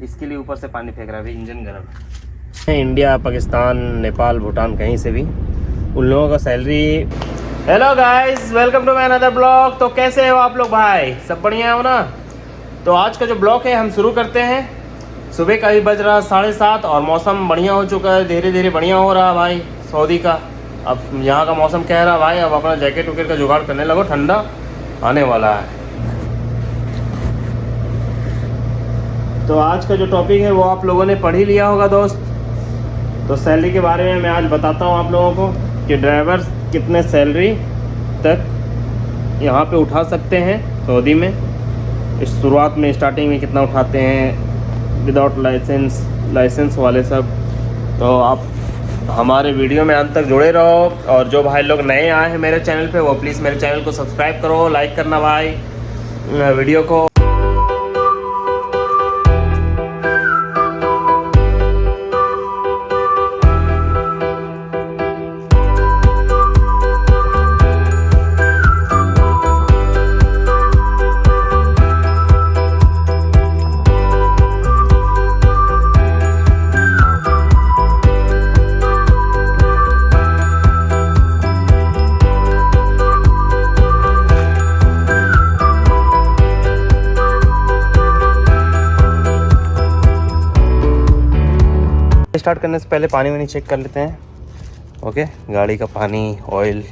इसके लिए ऊपर से पानी फेंक रहा है, अभी इंजन गर्म है। इंडिया, पाकिस्तान, नेपाल, भूटान, कहीं से भी उन लोगों का salary. Hello guys, welcome to my another blog. तो कैसे हो आप लोग भाई, सब बढ़िया हो ना? तो आज का जो ब्लॉग है हम शुरू करते हैं। सुबह का ही बज रहा 7:30 और मौसम बढ़िया हो चुका है, धीरे धीरे बढ़िया हो रहा है भाई सऊदी का। अब यहाँ का मौसम कह रहा है भाई अब अपना जैकेट वैकेट का जुगाड़ करने लगो, ठंडा आने वाला है। तो आज का जो टॉपिक है वो आप लोगों ने पढ़ ही लिया होगा दोस्त। तो सैलरी के बारे में मैं आज बताता हूँ आप लोगों को कि ड्राइवर कितने सैलरी तक यहाँ पे उठा सकते हैं सऊदी में। इस शुरुआत में स्टार्टिंग में कितना उठाते हैं विदाउट लाइसेंस वाले सब। तो आप हमारे वीडियो में अंत तक जुड़े रहो। और जो भाई लोग नए आए हैं मेरे चैनल पे वो प्लीज़ मेरे चैनल को सब्सक्राइब करो, लाइक करना भाई वीडियो को। स्टार्ट करने से पहले पानी वानी चेक कर लेते हैं। ओके, गाड़ी का पानी, ऑयल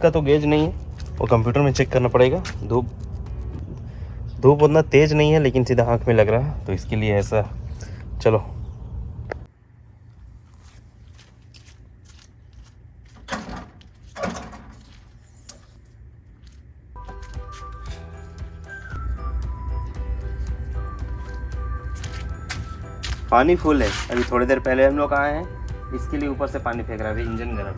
का तो गेज नहीं है, वो कंप्यूटर में चेक करना पड़ेगा। धूप उतना तेज़ नहीं है लेकिन सीधा आँख में लग रहा है, तो इसके लिए ऐसा। चलो पानी फुल है। अभी थोड़ी देर पहले हम लोग आए हैं, इसके लिए ऊपर से पानी फेंक रहा है, अभी इंजन गर्म है।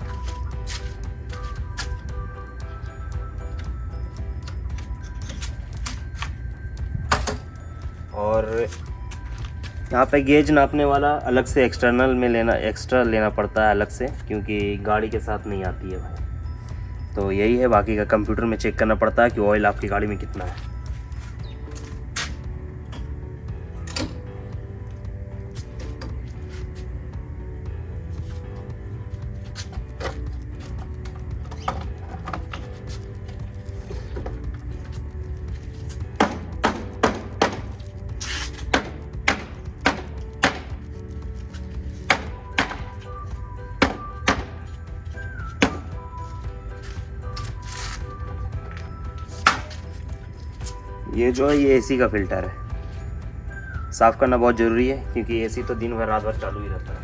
और यहाँ पे गेज नापने वाला अलग से एक्सटर्नल में एक्स्ट्रा लेना पड़ता है अलग से, क्योंकि गाड़ी के साथ नहीं आती है भाई। तो यही है, बाकी का कंप्यूटर में चेक करना पड़ता है कि ऑयल आपकी गाड़ी में कितना है। ये जो है ये एसी का फिल्टर है, साफ़ करना बहुत ज़रूरी है क्योंकि एसी तो दिन भर रात भर चालू ही रहता है।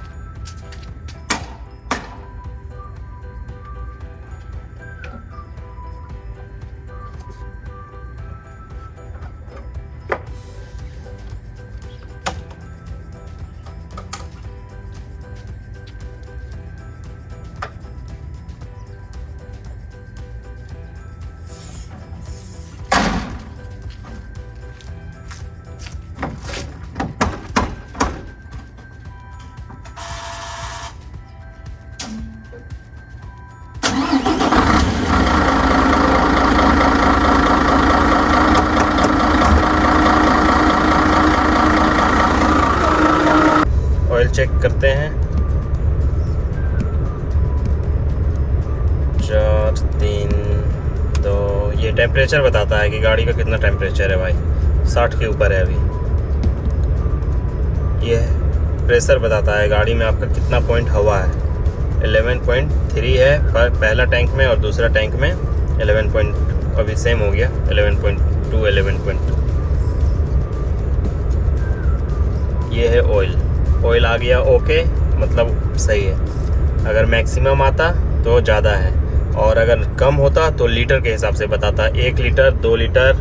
ऑयल चेक करते हैं। 4, 3, 2। ये टेम्परेचर बताता है कि गाड़ी का कितना टेम्परेचर है भाई, 60 के ऊपर है अभी। ये प्रेशर बताता है गाड़ी में आपका कितना पॉइंट हवा है। 11.3 है पर पहला टैंक में, और दूसरा टैंक में 11 अभी सेम हो गया, 11.2 11.2। ये है ऑयल आ गया ओके, मतलब सही है। अगर मैक्सिमम आता तो ज़्यादा है, और अगर कम होता तो लीटर के हिसाब से बताता, 1 लीटर 2 लीटर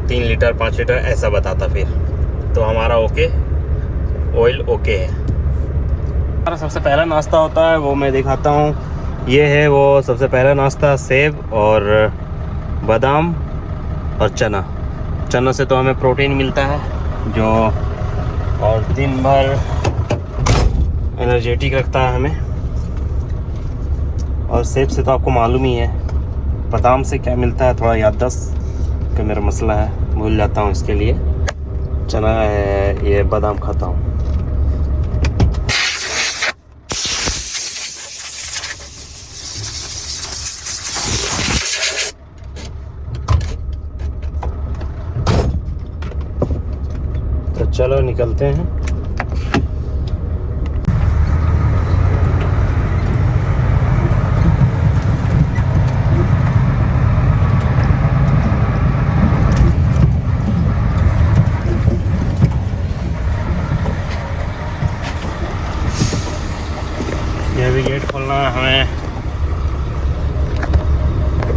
3 लीटर 5 लीटर ऐसा बताता फिर। तो हमारा ओके, ऑयल ओके है। हमारा सबसे पहला नाश्ता होता है वो मैं दिखाता हूँ। ये है वो सबसे पहला नाश्ता, सेब और बादाम और चना से तो हमें प्रोटीन मिलता है जो, और दिन भर एनर्जेटिक रखता है हमें। और सेब से तो आपको मालूम ही है। बादाम से क्या मिलता है, थोड़ा याददाश्त का मेरा मसला है, भूल जाता हूँ इसके लिए। चना है, ये बादाम खाता हूँ। तो चलो निकलते हैं। ये भी गेट खोलना है हमें।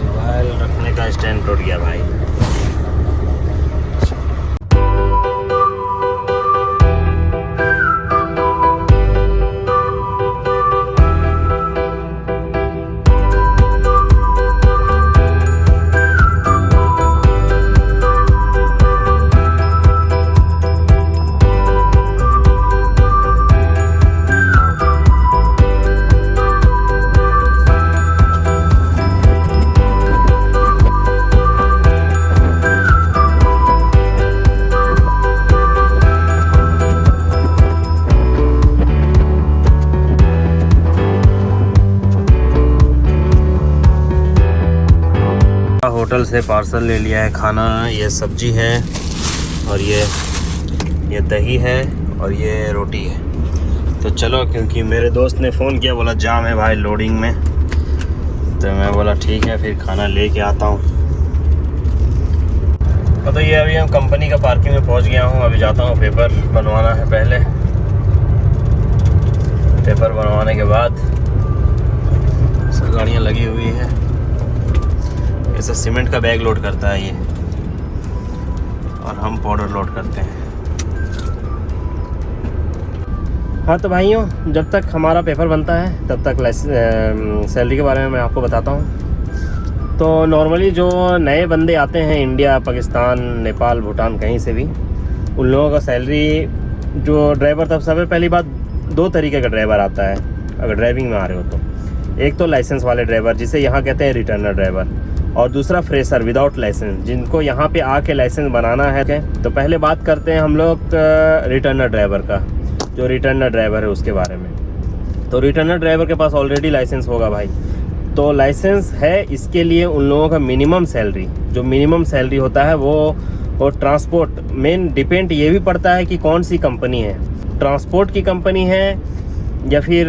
मोबाइल रखने का स्टैंड टूट गया भाई। होटल से पार्सल ले लिया है खाना। ये सब्जी है और ये दही है और ये रोटी है। तो चलो, क्योंकि मेरे दोस्त ने फ़ोन किया, बोला जाम है भाई लोडिंग में, तो मैं बोला ठीक है फिर खाना लेके आता हूँ। तो ये अभी हम कंपनी का पार्किंग में पहुँच गया हूँ। अभी जाता हूँ, पेपर बनवाना है पहले। पेपर बनवाने के बाद सब गाड़ियाँ लगी हुई है। ऐसा सीमेंट का बैग लोड करता है ये, और हम पाउडर लोड करते हैं। हाँ तो भाइयों, जब तक हमारा पेपर बनता है तब तक सैलरी के बारे में मैं आपको बताता हूँ। तो नॉर्मली जो नए बंदे आते हैं इंडिया, पाकिस्तान, नेपाल, भूटान, कहीं से भी, उन लोगों का सैलरी, जो ड्राइवर, तब सबसे पहली बात, 2 तरीके का ड्राइवर आता है अगर ड्राइविंग में आ रहे हो तो। एक तो लाइसेंस वाले ड्राइवर, जिसे यहाँ कहते हैं रिटर्नर ड्राइवर, और दूसरा फ्रेशर विदाउट लाइसेंस, जिनको यहाँ पे आके लाइसेंस बनाना है। तो पहले बात करते हैं हम लोग रिटर्नर ड्राइवर का, जो रिटर्नर ड्राइवर है उसके बारे में। तो रिटर्नर ड्राइवर के पास ऑलरेडी लाइसेंस होगा भाई। तो लाइसेंस है, इसके लिए उन लोगों का मिनिमम सैलरी, जो मिनिमम सैलरी होता है वो ट्रांसपोर्ट, मेन डिपेंड ये भी पड़ता है कि कौन सी कंपनी है, ट्रांसपोर्ट की कंपनी है या फिर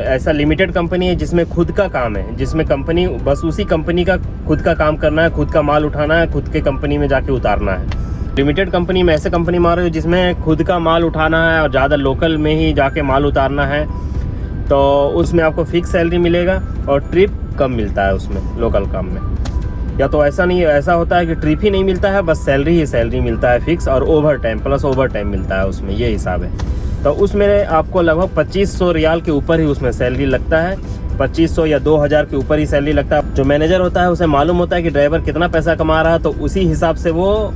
ऐसा लिमिटेड कंपनी है जिसमें खुद का काम है, जिसमें कंपनी बस उसी कंपनी का खुद का काम करना है, खुद का माल उठाना है, खुद के कंपनी में जाके उतारना है। लिमिटेड कंपनी में ऐसे कंपनी मारो जिसमें खुद का माल उठाना है और ज़्यादा लोकल में ही जाके माल उतारना है, तो उसमें आपको फिक्स सैलरी मिलेगा और ट्रिप कम मिलता है उसमें, लोकल काम में। या तो ऐसा नहीं, ऐसा होता है कि ट्रिप ही नहीं मिलता है, बस सैलरी ही सैलरी मिलता है फिक्स, और over time plus over time मिलता है उसमें, ये हिसाब है। तो उसमें आपको लगभग 2500 रियाल के ऊपर ही उसमें सैलरी लगता है, 2500 या 2000 के ऊपर ही सैलरी लगता है। जो मैनेजर होता है उसे मालूम होता है कि ड्राइवर कितना पैसा कमा रहा है, तो उसी हिसाब से वो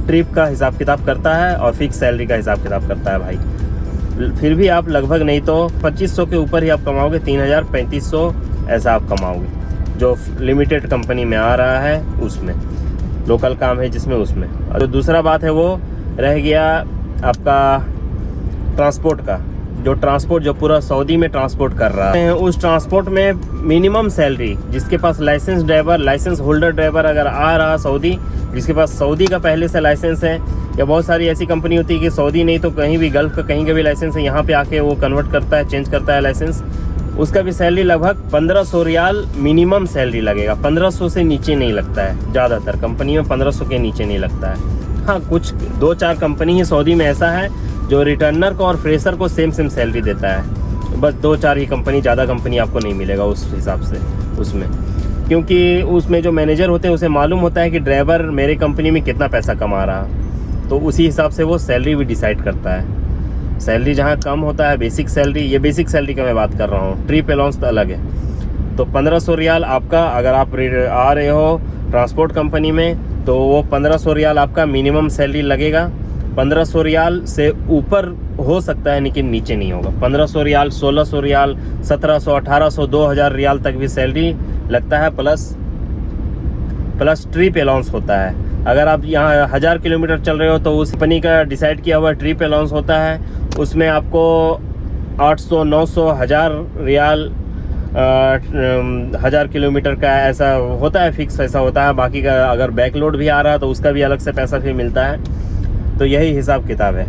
ट्रिप का हिसाब किताब करता है और फिक्स सैलरी का हिसाब किताब करता है भाई। फिर भी आप लगभग नहीं तो 2500 के ऊपर ही आप कमाओगे, 3000 3500 ऐसा आप कमाओगे, जो लिमिटेड कंपनी में आ रहा है उसमें, लोकल काम है जिसमें उसमें। और दूसरा बात है वो रह गया आपका ट्रांसपोर्ट का, जो ट्रांसपोर्ट जो पूरा सऊदी में ट्रांसपोर्ट कर रहा है, उस ट्रांसपोर्ट में मिनिमम सैलरी, जिसके पास license driver, license holder driver अगर आ रहा सऊदी, जिसके पास सऊदी का पहले से लाइसेंस है, या बहुत सारी ऐसी कंपनी होती है कि सऊदी नहीं तो कहीं भी गल्फ का कहीं का भी लाइसेंस है, यहाँ पे आके वो कन्वर्ट करता है, चेंज करता है लाइसेंस, उसका भी सैलरी लगभग 1500 रियाल मिनिमम सैलरी लगेगा। 1500 से नीचे नहीं लगता है, ज़्यादातर कंपनी में 1500 के नीचे नहीं लगता है। हाँ, कुछ 2-4 कंपनी ही सऊदी में ऐसा है जो रिटर्नर को और फ्रेशर को सेम सैलरी देता है, बस 2-4 ही कंपनी, ज़्यादा कंपनी आपको नहीं मिलेगा उस हिसाब से उसमें, क्योंकि उसमें जो मैनेजर होते हैं उसे मालूम होता है कि ड्राइवर मेरे कंपनी में कितना पैसा कमा रहा, तो उसी हिसाब से वो सैलरी भी डिसाइड करता है। सैलरी जहाँ कम होता है, बेसिक सैलरी, ये बेसिक सैलरी का मैं बात कर रहा हूँ, ट्रिप अलाउंस तो अलग है। तो 1500 रियाल आपका, अगर आप आ रहे हो ट्रांसपोर्ट कंपनी में, तो वो 1500 रियाल आपका मिनिमम सैलरी लगेगा। 1500 रियाल से ऊपर हो सकता है लेकिन नीचे नहीं होगा। 1500 रियाल, 1600 रियाल, 1700, 1800, 2000 रियाल तक भी सैलरी लगता है, प्लस ट्रिप अलाउंस होता है। अगर आप यहाँ 1000 किलोमीटर चल रहे हो तो उस कंपनी का डिसाइड किया हुआ ट्रिप अलाउंस होता है, उसमें आपको 800, 900, 1000 रियाल 1000 किलोमीटर का ऐसा होता है, फिक्स ऐसा होता है। बाकी का अगर बैकलोड भी आ रहा है तो उसका भी अलग से पैसा फिर मिलता है। तो यही हिसाब किताब है।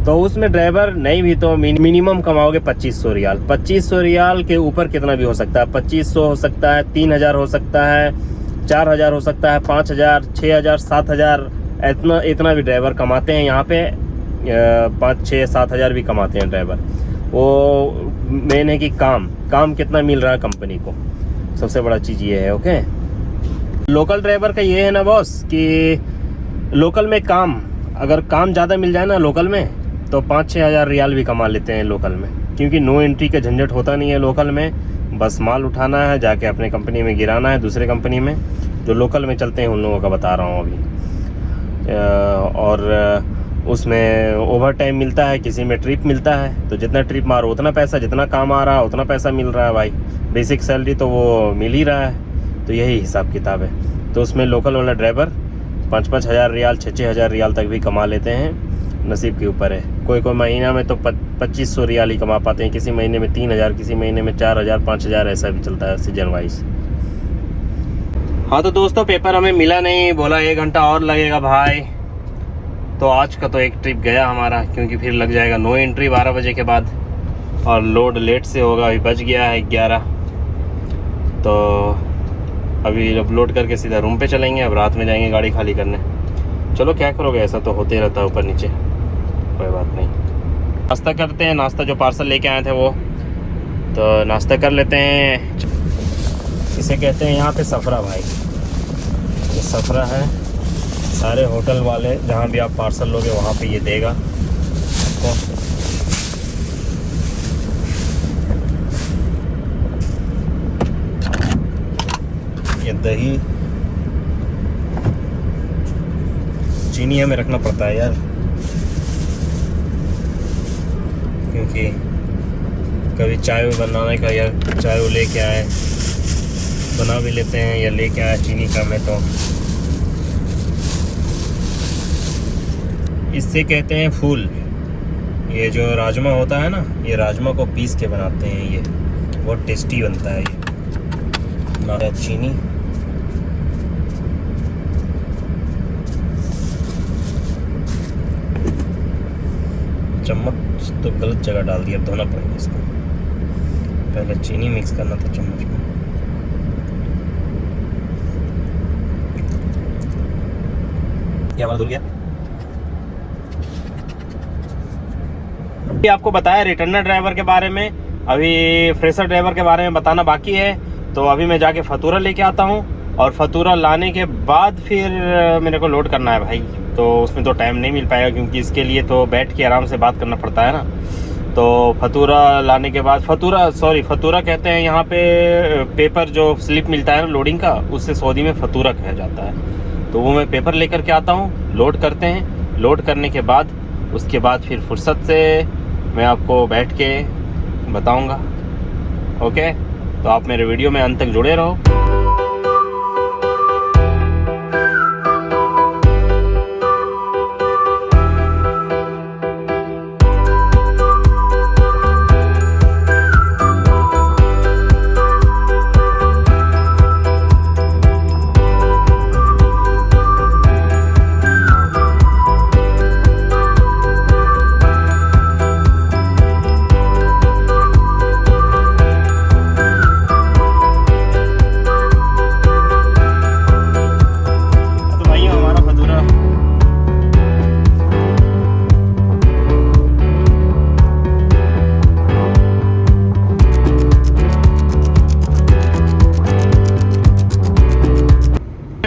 तो उसमें ड्राइवर नहीं भी तो मिनिमम कमाओगे 2500 रियाल। 2500 रियाल के ऊपर कितना भी हो सकता है, 2500 हो सकता है, 3000 हो सकता है, 4000 हो सकता है, 5000, 6000, 7000, इतना भी ड्राइवर कमाते हैं यहाँ पे। 5, 6, 7000 भी कमाते हैं ड्राइवर। वो मेन है कि काम कितना मिल रहा है कंपनी को, सबसे बड़ा चीज़ ये है। ओके, लोकल ड्राइवर का ये है ना बॉस कि लोकल में अगर काम ज़्यादा मिल जाए ना लोकल में तो 5-6 हज़ार रियाल भी कमा लेते हैं लोकल में, क्योंकि नो एंट्री का झंझट होता नहीं है लोकल में। बस माल उठाना है, जाके अपने कंपनी में गिराना है दूसरे कंपनी में। जो लोकल में चलते हैं उन लोगों का बता रहा हूँ अभी। और उसमें ओवर टाइम मिलता है, किसी में ट्रिप मिलता है, तो जितना ट्रिप मारो उतना पैसा, जितना काम आ रहा है उतना पैसा मिल रहा है भाई। बेसिक सैलरी तो वो मिल ही रहा है। तो यही हिसाब किताब है। तो उसमें लोकल वाला ड्राइवर 5-5 हज़ार रियाल, 6-6 हज़ार रियाल तक भी कमा लेते हैं, नसीब के ऊपर है। कोई महीना में तो 2500 रियाल ही कमा पाते हैं, किसी महीने में 3000, किसी महीने में 4000, 5000, ऐसा भी चलता है सीजन वाइज। हाँ तो दोस्तों, पेपर हमें मिला नहीं, बोला 1 घंटा और लगेगा भाई। तो आज का तो एक ट्रिप गया हमारा, क्योंकि फिर लग जाएगा नो एंट्री 12 बजे के बाद, और लोड लेट से होगा। अभी बज गया है 11। तो अभी अपलोड करके सीधा रूम पे चलेंगे। अब रात में जाएंगे गाड़ी खाली करने। चलो क्या करोगे, ऐसा तो होते रहता है ऊपर नीचे, कोई बात नहीं। नाश्ता करते हैं, नाश्ता जो पार्सल लेके आए थे वो, तो नाश्ता कर लेते हैं। इसे कहते हैं यहाँ पे सफरा भाई, ये सफरा है। सारे होटल वाले जहाँ भी आप पार्सल लोगे वहाँ पे ये देगा आपको। ये दही चीनी हमें रखना पड़ता है यार, क्योंकि कभी चाय बनाने का या चाय लेके आए, बना भी लेते हैं या लेके आए चीनी कम है तो। इससे कहते हैं फूल। ये जो राजमा होता है ना, ये राजमा को पीस के बनाते हैं, ये बहुत टेस्टी बनता है। ये ना चीनी, चम्मच तो गलत जगह डाल दिया, धोना पड़ेगा इसको। पहले चीनी मिक्स करना था चम्मच में। क्या बात हो गया? आपको बताया रिटर्नर ड्राइवर के बारे में, अभी फ्रेशर ड्राइवर के बारे में बताना बाकी है। तो अभी मैं जाके फतूरा लेके आता हूँ, और फतूरा लाने के बाद फिर मेरे को लोड करना है भाई। तो उसमें तो टाइम नहीं मिल पाएगा, क्योंकि इसके लिए तो बैठ के आराम से बात करना पड़ता है ना। तो फतूरा लाने के बाद, फतूरा कहते हैं यहाँ पे, पेपर जो स्लिप मिलता है ना लोडिंग का, उससे सऊदी में फतूरा कहा जाता है। तो वो मैं पेपर लेकर के आता हूँ, लोड करते हैं। लोड करने के बाद उसके बाद फिर फुर्सत से मैं आपको बैठ के बताऊँगा। ओके, तो आप मेरे वीडियो में अंत तक जुड़े रहो।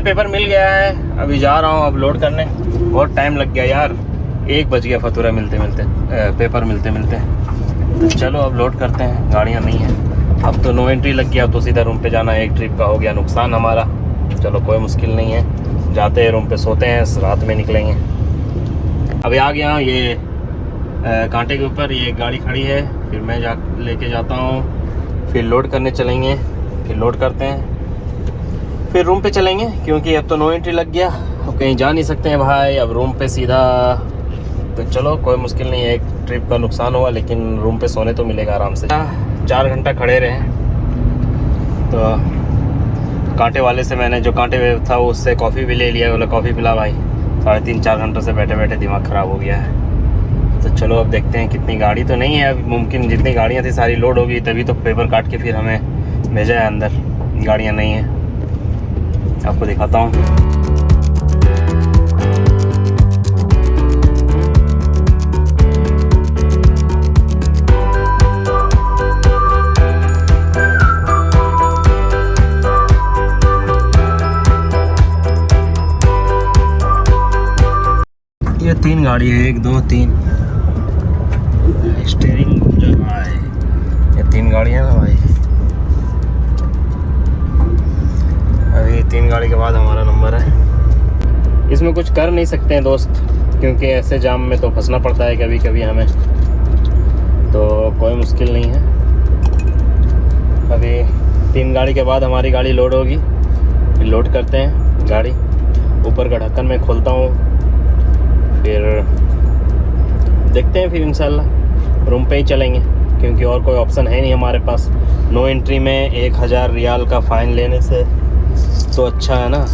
पेपर मिल गया है, अभी जा रहा हूँ अपलोड करने। बहुत टाइम लग गया यार, 1 बज गया फतूरा मिलते मिलते, पेपर मिलते मिलते। तो चलो अब लोड करते हैं, गाड़ियाँ नहीं हैं। अब तो नो एंट्री लग गया, अब तो सीधा रूम पे जाना है। एक ट्रिप का हो गया नुकसान हमारा। चलो कोई मुश्किल नहीं है, जाते हैं रूम पे, सोते हैं, रात में निकलेंगे। अभी आ गया ये कांटे के ऊपर, ये गाड़ी खड़ी है, फिर मैं लेके जाता हूँ, फिर लोड करने चलेंगे। फिर लोड करते हैं, फिर रूम पे चलेंगे, क्योंकि अब तो नो एंट्री लग गया। अब कहीं जा नहीं सकते हैं भाई, अब रूम पे सीधा। तो चलो कोई मुश्किल नहीं है, एक ट्रिप का नुकसान हुआ लेकिन रूम पे सोने तो मिलेगा आराम से। 4 घंटा खड़े रहे, तो कांटे वाले से मैंने जो कांटे था उससे कॉफ़ी भी ले लिया, बोला कॉफ़ी पिला भाई। 3.5-4 घंटों से बैठे बैठे दिमाग ख़राब हो गया है। तो चलो अब देखते हैं, कितनी गाड़ी तो नहीं है अब, मुमकिन जितनी गाड़ियाँ थी सारी लोड होगी, तभी तो पेपर काट के फिर हमें भेजा है अंदर। गाड़ियाँ नहीं हैं, आपको दिखाता हूँ। ये 3 गाड़ी है, 1 2 3, स्टीयरिंग घूम जा रहा है। ये 3 गाड़ी है ना भाई, अभी 3 गाड़ी के बाद हमारा नंबर है। इसमें कुछ कर नहीं सकते हैं दोस्त, क्योंकि ऐसे जाम में तो फंसना पड़ता है कभी कभी हमें, तो कोई मुश्किल नहीं है। अभी 3 गाड़ी के बाद हमारी गाड़ी लोड होगी, फिर लोड करते हैं गाड़ी। ऊपर का ढक्कन मैं खोलता हूँ, फिर देखते हैं, फिर इंशाल्लाह रूम पे ही चलेंगे, क्योंकि और कोई ऑप्शन है नहीं हमारे पास। नो एंट्री में 1000 रियाल का फ़ाइन लेने से तो अच्छा है ना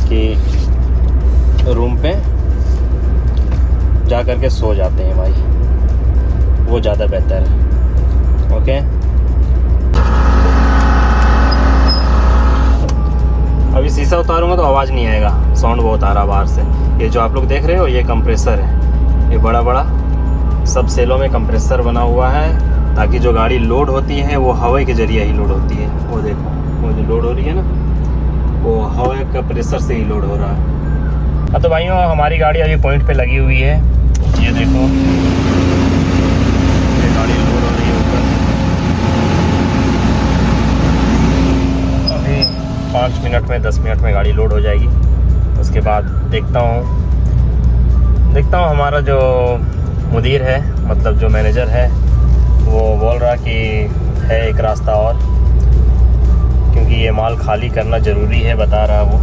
कि रूम पे जा कर के सो जाते हैं भाई, वो ज़्यादा बेहतर है। ओके, अभी शीशा उतारूंगा तो आवाज़ नहीं आएगा, साउंड बहुत आ रहा बाहर से। ये जो आप लोग देख रहे हो ये कंप्रेसर है, ये बड़ा बड़ा सब सेलों में कंप्रेसर बना हुआ है, ताकि जो गाड़ी लोड होती है वो हवा के ज़रिए ही लोड होती है। वो देखो, वो जो लोड हो रही है ना, वो हवा का प्रेशर से ही लोड हो रहा है। हाँ तो भाइयों, हमारी गाड़ी अभी पॉइंट पे लगी हुई है, ये देखो, ये गाड़ी लोड हो रही है ऊपर। अभी 5 मिनट में 10 मिनट में गाड़ी लोड हो जाएगी। उसके बाद देखता हूँ हमारा जो मुदीर है, मतलब जो मैनेजर है, वो बोल रहा कि है एक रास्ता और, क्योंकि ये माल खाली करना ज़रूरी है बता रहा वो।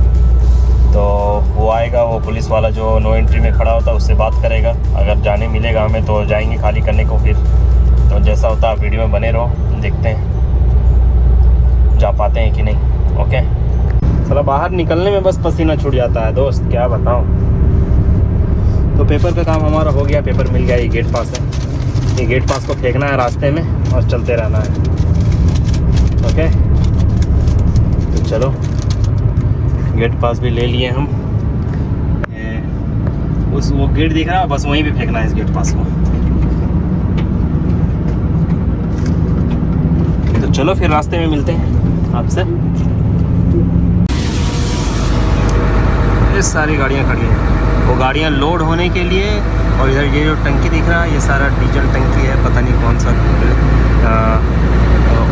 तो वो आएगा, वो पुलिस वाला जो नो एंट्री में खड़ा होता है उससे बात करेगा, अगर जाने मिलेगा हमें तो जाएंगे खाली करने को। फिर तो जैसा होता है वीडियो में बने रहो, देखते हैं जा पाते हैं कि नहीं। ओके, चलो बाहर निकलने में बस पसीना छूट जाता है दोस्त, क्या बताऊँ। तो पेपर का काम हमारा हो गया, पेपर मिल गया। ये गेट पास है, ये गेट पास को फेंकना है रास्ते में और चलते रहना है। ओके, तो चलो गेट पास भी ले लिए हम। उस वो गेट दिख रहा है, बस वहीं पे फेंकना है इस गेट पास को। तो चलो फिर रास्ते में मिलते हैं आपसे। ये सारी गाड़ियाँ खड़ी हैं, वो गाड़ियाँ लोड होने के लिए। और इधर ये जो टंकी दिख रहा है, ये सारा डीजल टंकी है, पता नहीं कौन सा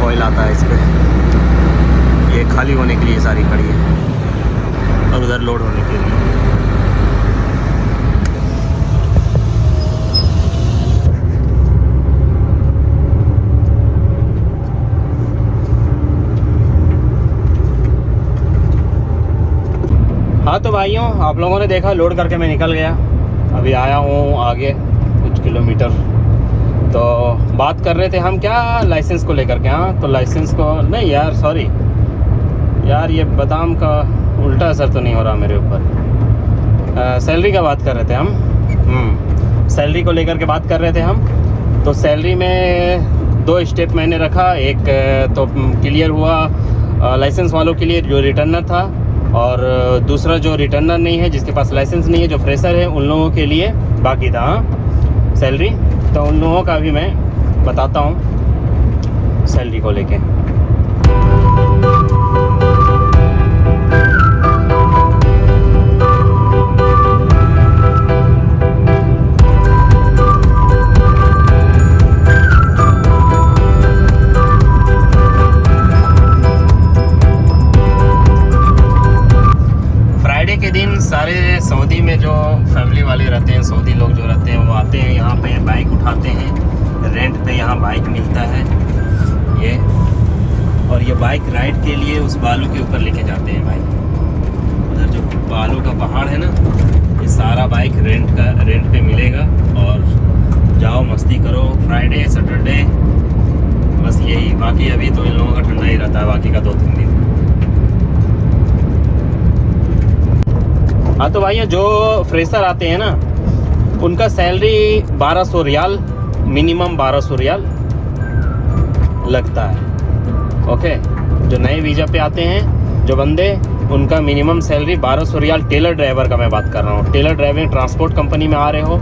ऑयल आता है इस पर। ये खाली होने के लिए सारी खड़ी है, और उधर लोड होने के लिए। हाँ तो भाइयों, आप लोगों ने देखा लोड करके मैं निकल गया। अभी आया हूँ आगे कुछ किलोमीटर। तो बात कर रहे थे हम क्या, लाइसेंस को लेकर के। हाँ तो लाइसेंस को नहीं यार, सॉरी यार, ये बादाम का उल्टा असर तो नहीं हो रहा मेरे ऊपर। सैलरी का बात कर रहे थे हम। सैलरी को लेकर के बात कर रहे थे हम। तो सैलरी में 2 स्टेप मैंने रखा। एक तो क्लियर हुआ लाइसेंस वालों के लिए जो रिटर्नर था, और दूसरा जो रिटर्नर नहीं है, जिसके पास लाइसेंस नहीं है, जो फ्रेशर है, उन लोगों के लिए बाकी था सैलरी। तो उन लोगों का भी मैं बताता हूँ सैलरी को लेके। के दिन सारे सऊदी में जो फैमिली वाले रहते हैं, सऊदी लोग जो रहते हैं, वो आते हैं यहाँ पे, बाइक उठाते हैं रेंट पे। यहाँ बाइक मिलता है ये, और ये बाइक राइड के लिए उस बालू के ऊपर लेके जाते हैं भाई। उधर जो बालू का पहाड़ है ना, ये सारा बाइक रेंट पे मिलेगा और जाओ मस्ती करो फ्राइडे सैटरडे, बस यही। बाकी अभी तो इन लोगों का ठंडा ही रहता है बाकी का 2-3 दिन। हाँ तो भैया जो फ्रेशर आते हैं ना उनका सैलरी 1200 रियाल, मिनिमम 1200 रियाल लगता है। ओके, जो नए वीज़ा पे आते हैं जो बंदे, उनका minimum salary 1200 riyal. Tailor driver का मैं बात कर रहा हूँ। टेलर ड्राइविंग ट्रांसपोर्ट कंपनी में आ रहे हो,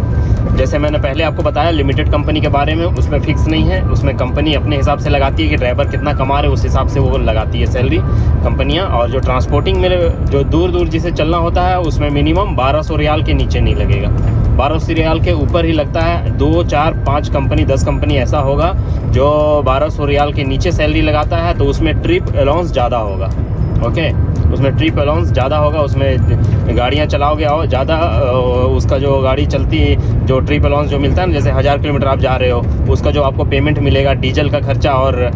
जैसे मैंने पहले आपको बताया लिमिटेड कंपनी के बारे में, उसमें फिक्स नहीं है, उसमें कंपनी अपने हिसाब से लगाती है कि ड्राइवर कितना कमा रहे उस हिसाब से वो लगाती है सैलरी कंपनियाँ। और जो ट्रांसपोर्टिंग में जो दूर दूर जिसे चलना होता है उसमें मिनिमम 1200 रियाल के नीचे नहीं लगेगा, 1200 रियाल के ऊपर ही लगता है। 2, 4, 5 कंपनी 10 कंपनी ऐसा होगा जो 1200 रियाल के नीचे सैलरी लगाता है, तो उसमें ट्रिप अलाउंस ज़्यादा होगा। ओके, उसमें ट्रिप अलाउंस ज़्यादा होगा, उसमें गाड़ियाँ चलाओगे और ज़्यादा उसका जो गाड़ी चलती जो ट्रिप अलाउंस जो मिलता है ना, जैसे 1000 किलोमीटर आप जा रहे हो उसका जो आपको पेमेंट मिलेगा, डीजल का खर्चा और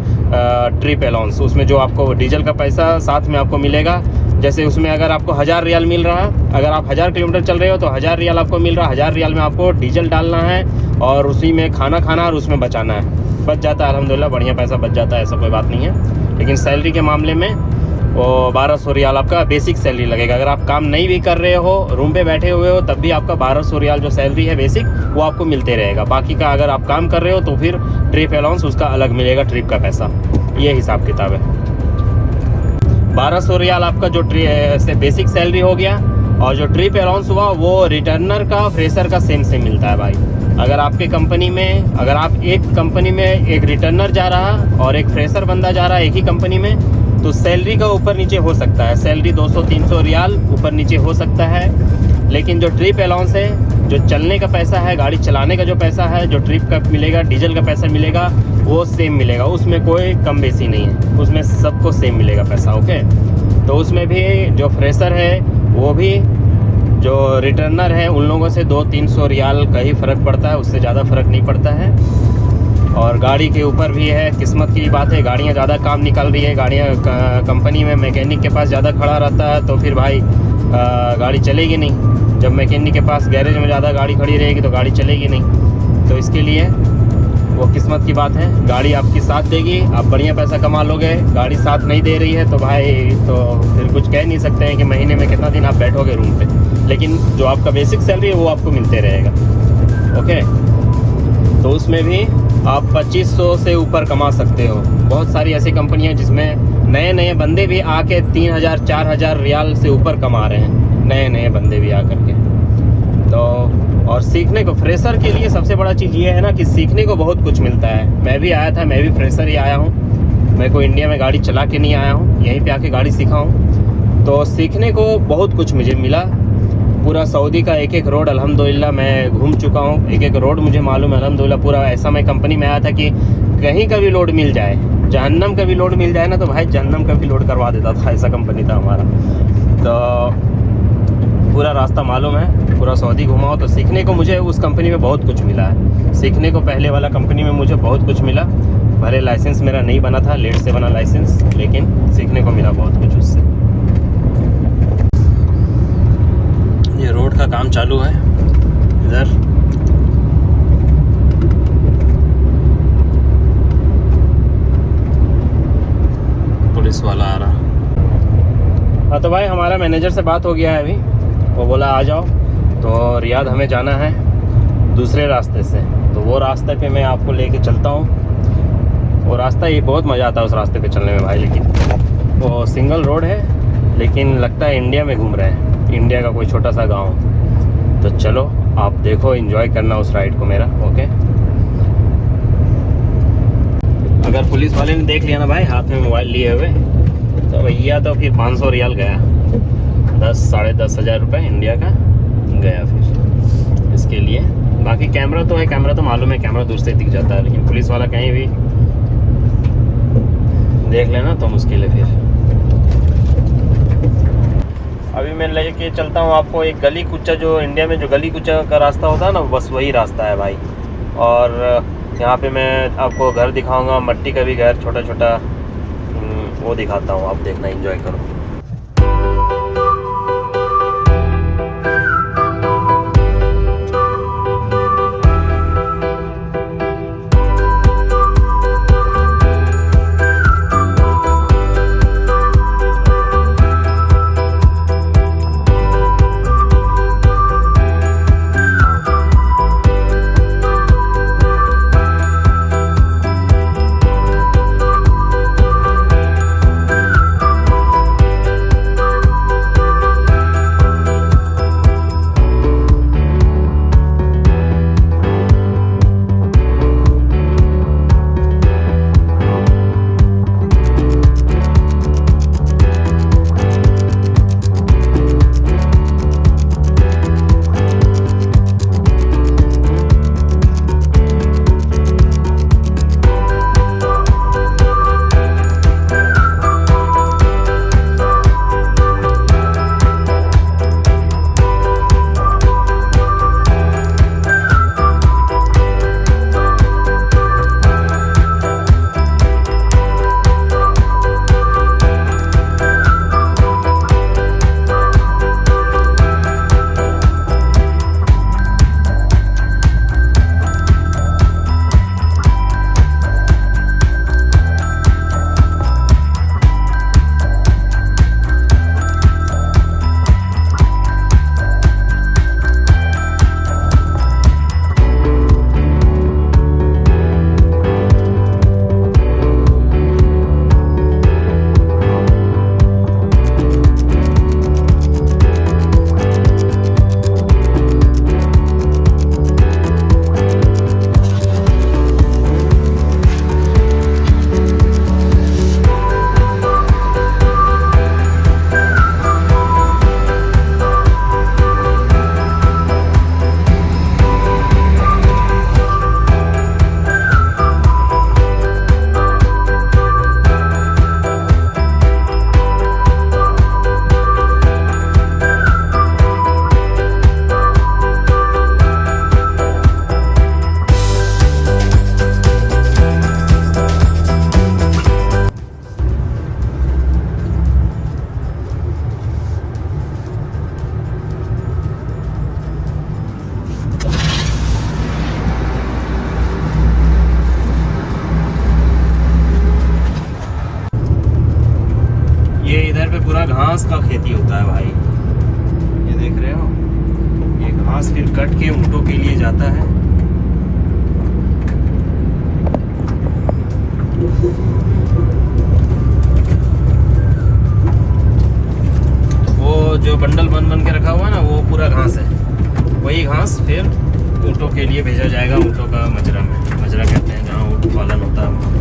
ट्रिप अलाउंस, उसमें जो आपको डीजल का पैसा साथ में आपको मिलेगा। जैसे उसमें अगर आपको 1000 रियाल मिल रहा है, अगर आप 1000 किलोमीटर चल रहे हो तो 1000 रियाल आपको मिल रहा है। 1000 रियाल में आपको डीजल डालना है और उसी में खाना खाना और उसमें बचाना है, बच जाता है अल्हम्दुलिल्लाह, बढ़िया पैसा बच जाता है, ऐसा कोई बात नहीं है। लेकिन सैलरी के मामले में वो 1200 रियाल आपका बेसिक सैलरी लगेगा। अगर आप काम नहीं भी कर रहे हो, रूम पे बैठे हुए हो, तब भी आपका 1200 रियाल जो सैलरी है बेसिक वो आपको मिलते रहेगा। बाकी का अगर आप काम कर रहे हो तो फिर ट्रिप अलाउंस उसका अलग मिलेगा, ट्रिप का पैसा, ये हिसाब किताब है। 1200 रियाल आपका जो से बेसिक सैलरी हो गया, और जो ट्रिप अलाउंस हुआ वो रिटर्नर का फ्रेशर का सेम मिलता है भाई। अगर आपके कंपनी में, अगर आप एक कंपनी में एक रिटर्नर जा रहा और एक फ्रेशर बंदा जा रहा है एक ही कंपनी में, तो सैलरी का ऊपर नीचे हो सकता है, सैलरी 200-300 रियाल ऊपर नीचे हो सकता है। लेकिन जो ट्रिप अलाउंस है, जो चलने का पैसा है, गाड़ी चलाने का जो पैसा है, जो ट्रिप का मिलेगा, डीजल का पैसा मिलेगा, वो सेम मिलेगा, उसमें कोई कम बेसी नहीं है, उसमें सबको सेम मिलेगा पैसा। ओके, तो उसमें भी जो फ्रेशर है वो भी जो रिटर्नर है उन लोगों से 200-300 रियाल का ही फ़र्क पड़ता है, उससे ज़्यादा फ़र्क नहीं पड़ता है। और गाड़ी के ऊपर भी है, किस्मत की बात है, गाड़ियाँ ज़्यादा काम निकाल रही है, गाड़ियाँ कंपनी में मैकेनिक के पास ज़्यादा खड़ा रहता है तो फिर भाई गाड़ी चलेगी नहीं। जब मैकेनिक के पास गैरेज में ज़्यादा गाड़ी खड़ी रहेगी तो गाड़ी चलेगी नहीं। तो इसके लिए वो किस्मत की बात है, गाड़ी आपकी साथ देगी, आप बढ़िया पैसा कमा लोगे। गाड़ी साथ नहीं दे रही है तो भाई तो फिर कुछ कह नहीं सकते हैं कि महीने में कितना दिन आप बैठोगे रूम पे, लेकिन जो आपका बेसिक सैलरी है वो आपको मिलते रहेगा। ओके, तो उसमें भी आप 2500 से ऊपर कमा सकते हो। बहुत सारी ऐसी कंपनियां जिसमें नए नए बंदे भी आके 3000-4000 रियाल से ऊपर कमा रहे हैं, नए नए बंदे भी आकर के। तो और सीखने को, फ्रेशर के लिए सबसे बड़ा चीज़ ये है ना कि सीखने को बहुत कुछ मिलता है। मैं भी आया था, मैं भी फ्रेशर ही आया हूँ, मैं कोई इंडिया में गाड़ी चला के नहीं आया हूँ, यहीं पे आके गाड़ी सीखा हूँ। तो सीखने को बहुत कुछ मुझे मिला। पूरा सऊदी का एक एक रोड अल्हम्दुलिल्लाह मैं घूम चुका हूँ, एक एक रोड मुझे मालूम है अल्हम्दुलिल्लाह पूरा। ऐसा मैं कंपनी में आया था कि कहीं का भी लोड मिल जाए, जहन्नम का भी लोड मिल जाए ना तो भाई जहन्नम का भी लोड करवा देता था, ऐसा कंपनी था हमारा। तो पूरा रास्ता मालूम है, पूरा सऊदी घुमा हो। तो सीखने को मुझे उस कंपनी में बहुत कुछ मिला है। सीखने को पहले वाला कंपनी में मुझे बहुत कुछ मिला, भले लाइसेंस मेरा नहीं बना था, लेट से बना लाइसेंस, लेकिन सीखने को मिला बहुत कुछ उससे। ये रोड का काम चालू है इधर, पुलिस वाला आ रहा। हाँ तो भाई हमारा मैनेजर से बात हो गया है अभी, वो बोला आ जाओ। तो रियाद हमें जाना है दूसरे रास्ते से, तो वो रास्ते पे मैं आपको लेके चलता हूँ। वो रास्ता ये बहुत मज़ा आता है उस रास्ते पे चलने में भाई, लेकिन वो सिंगल रोड है, लेकिन लगता है इंडिया में घूम रहे हैं, इंडिया का कोई छोटा सा गांव। तो चलो आप देखो, एंजॉय करना उस राइड को मेरा। ओके, अगर पुलिस वाले ने देख लिया ना भाई हाथ में मोबाइल लिए हुए, तो भैया तो फिर 500 रियाल गया, 10-10.5 हज़ार रुपये इंडिया का गया फिर इसके लिए। बाकी कैमरा तो है, कैमरा तो मालूम है, कैमरा दूर से दिख जाता है, लेकिन पुलिस वाला कहीं भी देख लेना तो मुश्किल है फिर। अभी मैं लेके चलता हूँ आपको एक गली कुच्चा, जो इंडिया में जो गली कुच्चा का रास्ता होता है ना, बस वही रास्ता है भाई। और यहाँ पे मैं आपको घर दिखाऊंगा, मट्टी का भी घर छोटा छोटा वो दिखाता हूँ, आप देखना, एंजॉय करो। घास का खेती होता है भाई, ये देख रहे हो, ये घास फिर कट के ऊँटों के लिए जाता है। वो जो बंडल बन के रखा हुआ है ना, वो पूरा घास है, वही घास फिर ऊँटों के लिए भेजा जाएगा, ऊँटों का मजरा में, मजरा कहते हैं जहाँ ऊँट पालन होता है।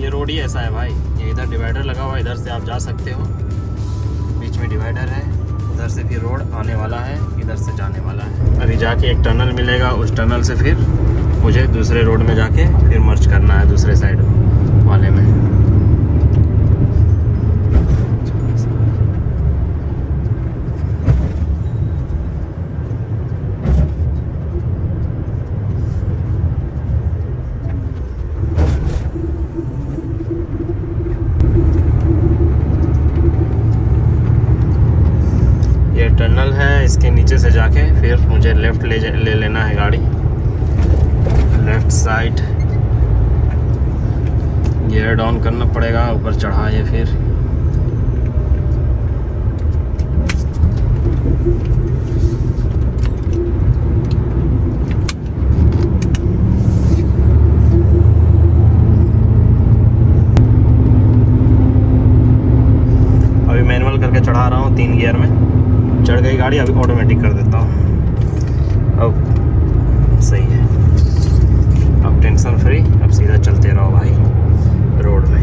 ये रोड ही ऐसा है भाई, ये इधर डिवाइडर लगा हुआ है, इधर से आप जा सकते हो, बीच में डिवाइडर है, उधर से फिर रोड आने वाला है, इधर से जाने वाला है। अभी जाके एक टनल मिलेगा, उस टनल से फिर मुझे दूसरे रोड में जाके फिर मर्ज करना है दूसरे साइड वाले में। टनल है, इसके नीचे से जाके फिर मुझे लेफ़्ट ले लेना है गाड़ी, लेफ़्ट साइड गियर डाउन करना पड़ेगा, ऊपर चढ़ाए फिर अभी मैनुअल करके चढ़ा रहा हूँ 3 गियर में, चढ़ गई गाड़ी, अभी ऑटोमेटिक कर देता हूँ। अब सही है, अब टेंशन फ्री, अब सीधा चलते रहो भाई रोड में।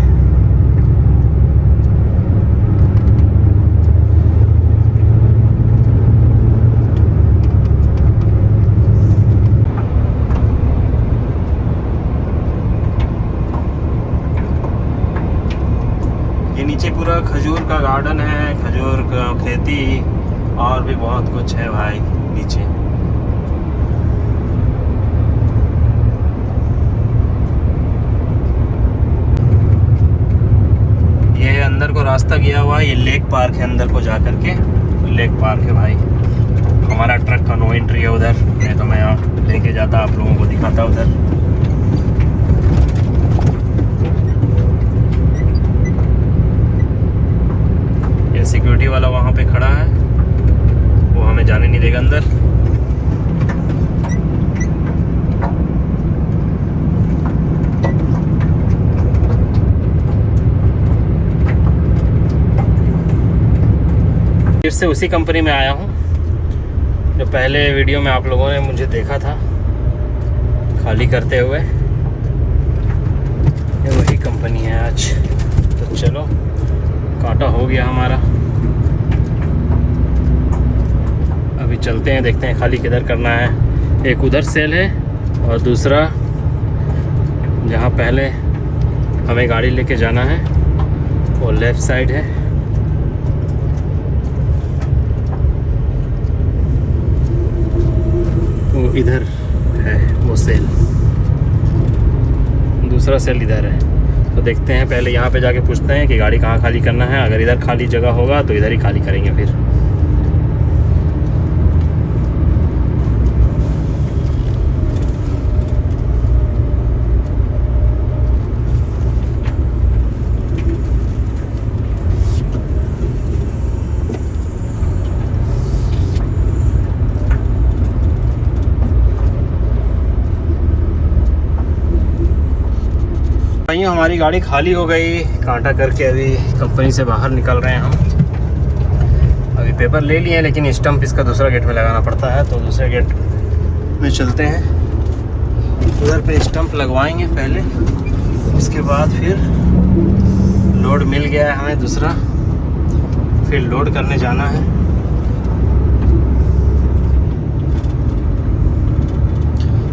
ये नीचे पूरा खजूर का गार्डन है, खजूर का खेती और भी बहुत कुछ है भाई नीचे। ये अंदर को रास्ता गया हुआ है, ये लेक पार्क है, अंदर को जा करके लेक पार्क है भाई। हमारा ट्रक का नो एंट्री है उधर, नहीं तो मैं यहाँ लेके जाता, आप लोगों को दिखाता उधर। ये सिक्योरिटी वाला वहाँ पे खड़ा है, वो हमें जाने नहीं देगा अंदर। फिर से उसी कंपनी में आया हूँ जो पहले वीडियो में आप लोगों ने मुझे देखा था खाली करते हुए, ये वही कंपनी है आज। तो चलो, काटा हो गया हमारा, अभी चलते हैं, देखते हैं खाली किधर करना है। एक उधर सेल है और दूसरा जहाँ पहले हमें गाड़ी लेके जाना है वो लेफ़्ट साइड है। वो इधर है वो सेल, दूसरा सेल इधर है। तो देखते हैं, पहले यहाँ पे जाके पूछते हैं कि गाड़ी कहाँ खाली करना है, अगर इधर खाली जगह होगा तो इधर ही खाली करेंगे फिर। भाई हमारी गाड़ी खाली हो गई, कांटा करके अभी कंपनी से बाहर निकल रहे हैं हम। अभी पेपर ले लिए हैं, लेकिन स्टंप इसका दूसरा गेट में लगाना पड़ता है, तो दूसरे गेट में चलते हैं, उधर पे स्टंप लगवाएंगे पहले, उसके बाद फिर लोड मिल गया है हमें दूसरा, फिर लोड करने जाना है।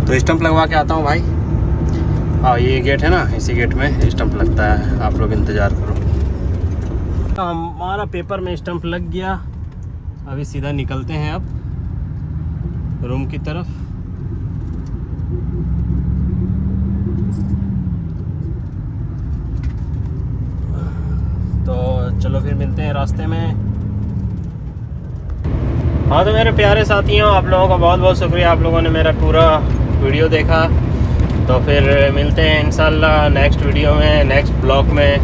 तो स्टंप लगवा के आता हूँ भाई। हाँ, ये गेट है ना, इसी गेट में स्टंप लगता है, आप लोग इंतज़ार करो। तो हमारा पेपर में स्टंप लग गया, अभी सीधा निकलते हैं अब रूम की तरफ। तो चलो फिर मिलते हैं रास्ते में। हाँ तो मेरे प्यारे साथियों, आप लोगों का बहुत बहुत शुक्रिया, आप लोगों ने मेरा पूरा वीडियो देखा। तो फिर मिलते हैं इंशाल्लाह नेक्स्ट वीडियो में, नेक्स्ट ब्लॉग में।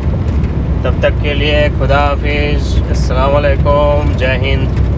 तब तक के लिए खुदा हाफिज़, अस्सलाम वालेकुम, जय हिंद।